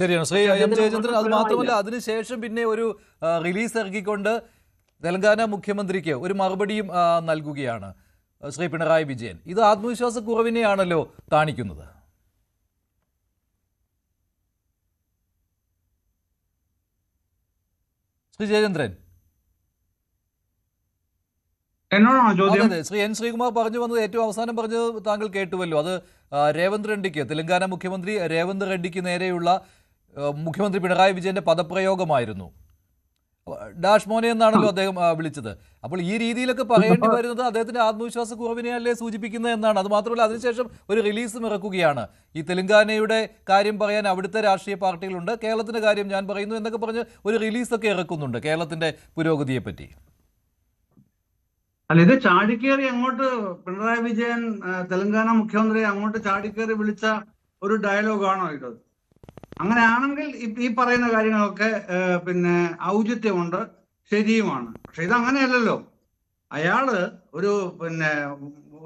ശരിയാണ് ശ്രീ പക്ഷെ എം അദ്ദേഹത്തിന് ജയചന്ദ്രൻ. അത് മാത്രമല്ല, അതിനുശേഷം പിന്നെ ഒരു റിലീസ് ഇറക്കിക്കൊണ്ട് തെലങ്കാന മുഖ്യമന്ത്രിക്ക് ഒരു മറുപടിയും നൽകുകയാണ് ശ്രീ പിണറായി വിജയൻ. ഇത് ആത്മവിശ്വാസക്കുറവിനെയാണല്ലോ കാണിക്കുന്നത്. ശ്രീ ജയചന്ദ്രൻ, എന്നോടാണോ ചോദ്യം? അതെ, ശ്രീ എൻ ശ്രീകുമാർ പറഞ്ഞു വന്നത് ഏറ്റവും അവസാനം പറഞ്ഞത് താങ്കൾ കേട്ടുവല്ലോ. അത് രേവന്ത് റെഡ്ഡിക്ക്, തെലങ്കാന മുഖ്യമന്ത്രി രേവന്ത് റെഡ്ഡിക്ക് നേരെയുള്ള മുഖ്യമന്ത്രി പിണറായി വിജയന്റെ പദപ്രയോഗമായിരുന്നു. ഡാഷ് മോനെ എന്നാണല്ലോ അദ്ദേഹം വിളിച്ചത്. അപ്പോൾ ഈ രീതിയിലൊക്കെ പറയേണ്ടി വരുന്നത് അദ്ദേഹത്തിന്റെ ആത്മവിശ്വാസക്കുറവിനെയല്ലേ സൂചിപ്പിക്കുന്നത് എന്നാണ്. അത് മാത്രമല്ല, അതിനുശേഷം ഒരു റിലീസും ഇറക്കുകയാണ്. ഈ തെലങ്കാനയുടെ കാര്യം പറയാൻ അവിടുത്തെ രാഷ്ട്രീയ പാർട്ടികളുണ്ട്, കേരളത്തിന്റെ കാര്യം ഞാൻ പറയുന്നു എന്നൊക്കെ പറഞ്ഞ് ഒരു റിലീസൊക്കെ ഇറക്കുന്നുണ്ട് കേരളത്തിന്റെ പുരോഗതിയെ പറ്റി. അല്ല, ഇത് ചാടിക്കേറി അങ്ങോട്ട് പിണറായി വിജയൻ തെലങ്കാന മുഖ്യമന്ത്രിയെ അങ്ങോട്ട് ചാടിക്കേറി വിളിച്ച ഒരു ഡയലോഗാണോ ഇത്? അങ്ങനെയാണെങ്കിൽ ഈ പറയുന്ന കാര്യങ്ങളൊക്കെ പിന്നെ ഔചിത്യമുണ്ട്, ശരിയുമാണ്. പക്ഷെ ഇതങ്ങനെയല്ലല്ലോ. അയാള്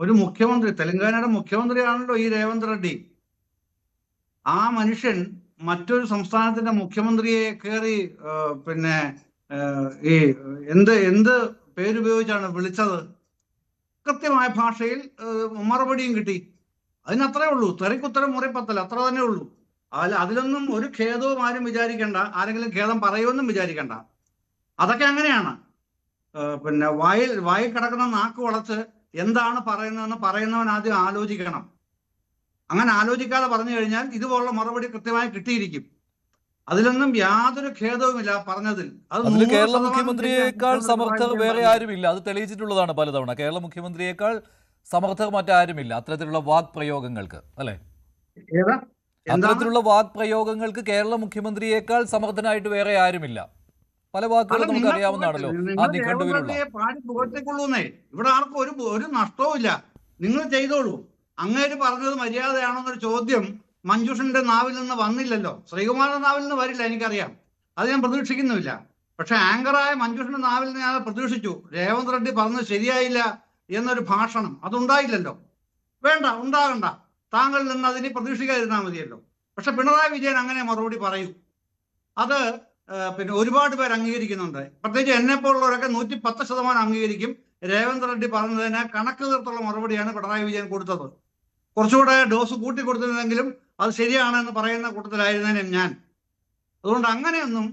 ഒരു മുഖ്യമന്ത്രി, തെലങ്കാനയുടെ മുഖ്യമന്ത്രിയാണല്ലോ ഈ രേവന്ത് റെഡ്ഡി. ആ മനുഷ്യൻ മറ്റൊരു സംസ്ഥാനത്തിന്റെ മുഖ്യമന്ത്രിയെ കയറി പിന്നെ ഈ എന്ത് പേരുപയോഗിച്ചാണ് വിളിച്ചത്? കൃത്യമായ ഭാഷയിൽ മറുപടിയും കിട്ടി. അതിനത്രേ ഉള്ളൂ. തെറിക്കുത്തരം മുറിപ്പത്തൽ, അത്ര തന്നെ ഉള്ളൂ. അതിലൊന്നും ഒരു ഖേദവും ആരും വിചാരിക്കേണ്ട, ആരെങ്കിലും ഖേദം പറയുമെന്നും വിചാരിക്കേണ്ട. അതൊക്കെ അങ്ങനെയാണ്. പിന്നെ വായിൽ കിടക്കുന്ന നാക്ക് വളച്ച് എന്താണ് പറയുന്നതെന്ന് പറയുന്നവൻ ആദ്യം ആലോചിക്കണം. അങ്ങനെ ആലോചിക്കാതെ പറഞ്ഞു കഴിഞ്ഞാൽ ഇതുപോലുള്ള മറുപടി കൃത്യമായി കിട്ടിയിരിക്കും. അതിലൊന്നും യാതൊരു ഖേദവുമില്ല പറഞ്ഞതിൽ. അതിൽ കേരള മുഖ്യമന്ത്രിയേക്കാൾ സമർത്ഥർ വേറെ ആരുമില്ല. അത് തെളിയിച്ചിട്ടുള്ളതാണ് പലതവണ. കേരള മുഖ്യമന്ത്രിയേക്കാൾ സമർത്ഥർ മറ്റാരുമില്ല അത്തരത്തിലുള്ള വാക് പ്രയോഗങ്ങൾക്ക്, അല്ലെ? അത്തരത്തിലുള്ള വാക് പ്രയോഗങ്ങൾക്ക് കേരള മുഖ്യമന്ത്രിയേക്കാൾ സമർത്ഥനായിട്ട് വേറെ ആരുമില്ല. പല വാക്കുകളും നമുക്ക് അറിയാവുന്നതാണല്ലോ. പാടി പുകഴ്ത്തിക്കൊള്ളൂന്നേ. ഇവിടെ ആർക്കും ഒരു നഷ്ടവും ഇല്ല. നിങ്ങൾ ചെയ്തോളൂ. അങ്ങേര് പറഞ്ഞത് മര്യാദയാണെന്നൊരു ചോദ്യം മഞ്ജുഷന്റെ നാവിൽ നിന്ന് വന്നില്ലല്ലോ. ശ്രീകുമാറിന്റെ നാവിൽ നിന്ന് വരില്ല, എനിക്കറിയാം. അത് ഞാൻ പ്രതീക്ഷിക്കുന്നുമില്ല. പക്ഷെ ആങ്കറായ മഞ്ജുഷന്റെ നാവിൽ നിന്ന് ഞാൻ പ്രതീക്ഷിച്ചു. രേവന്ത് റെഡ്ഡി പറഞ്ഞത് ശരിയായില്ല എന്നൊരു ഭാഷണം അതുണ്ടായില്ലല്ലോ. വേണ്ട, ഉണ്ടാകണ്ട. താങ്കളിൽ നിന്ന് അതിനെ പ്രതീക്ഷിക്കാതിരുന്നാൽ മതിയല്ലോ. പക്ഷെ പിണറായി വിജയൻ അങ്ങനെ മറുപടി പറയൂ. അത് പിന്നെ ഒരുപാട് പേർ അംഗീകരിക്കുന്നുണ്ട്. പ്രത്യേകിച്ച് എന്നെപ്പോലുള്ളവരൊക്കെ 110% അംഗീകരിക്കും. രേവന്ത് റെഡ്ഡി പറഞ്ഞതിന് കണക്ക് തീർത്തുള്ള മറുപടിയാണ് പിണറായി വിജയൻ കൊടുത്തത്. കുറച്ചുകൂടെ ഡോസ് കൂട്ടി കൊടുത്തിരുന്നെങ്കിലും അത് ശരിയാണെന്ന് പറയുന്ന കൂട്ടത്തിലായിരുന്നേനും ഞാൻ. അതുകൊണ്ട് അങ്ങനെയൊന്നും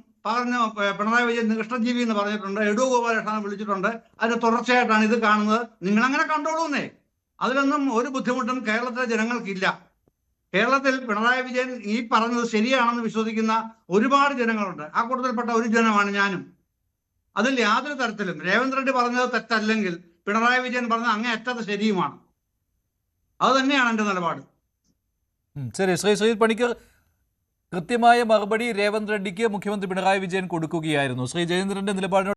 പിണറായി വിജയൻ നികൃഷ്ടജീവി എന്ന് പറഞ്ഞിട്ടുണ്ട്. എടൂ ഗോപാലകൃഷ്ണനെ വിളിച്ചിട്ടുണ്ട്. അതിന്റെ തുടർച്ചയായിട്ടാണ് ഇത് കാണുന്നത്. നിങ്ങളങ്ങനെ കണ്ടോളൂന്നേ. അതിലൊന്നും ഒരു ബുദ്ധിമുട്ടും കേരളത്തിലെ ജനങ്ങൾക്കില്ല. കേരളത്തിൽ പിണറായി വിജയൻ ഈ പറഞ്ഞത് ശരിയാണെന്ന് വിശ്വസിക്കുന്ന ഒരുപാട് ജനങ്ങളുണ്ട്. ആ കൂട്ടത്തിൽപ്പെട്ട ഒരു ജനമാണ് ഞാനും. അതിൽ യാതൊരു തരത്തിലും രേവന്ത് റെഡ്ഡി പറഞ്ഞത് തെറ്റല്ലെങ്കിൽ പിണറായി വിജയൻ പറഞ്ഞത് അങ്ങേയറ്റത് ശരിയുമാണ്. അത് തന്നെയാണ് എൻ്റെ നിലപാട്. ശരി. ശ്രീ പണിക്കർ, കൃത്യമായ മറുപടി രേവന്ത് റെഡ്ഡിക്ക് മുഖ്യമന്ത്രി പിണറായി വിജയൻ കൊടുക്കുകയായിരുന്നു. ശ്രീ ജയേന്ദ്രന്റെ നിലപാടിനോട്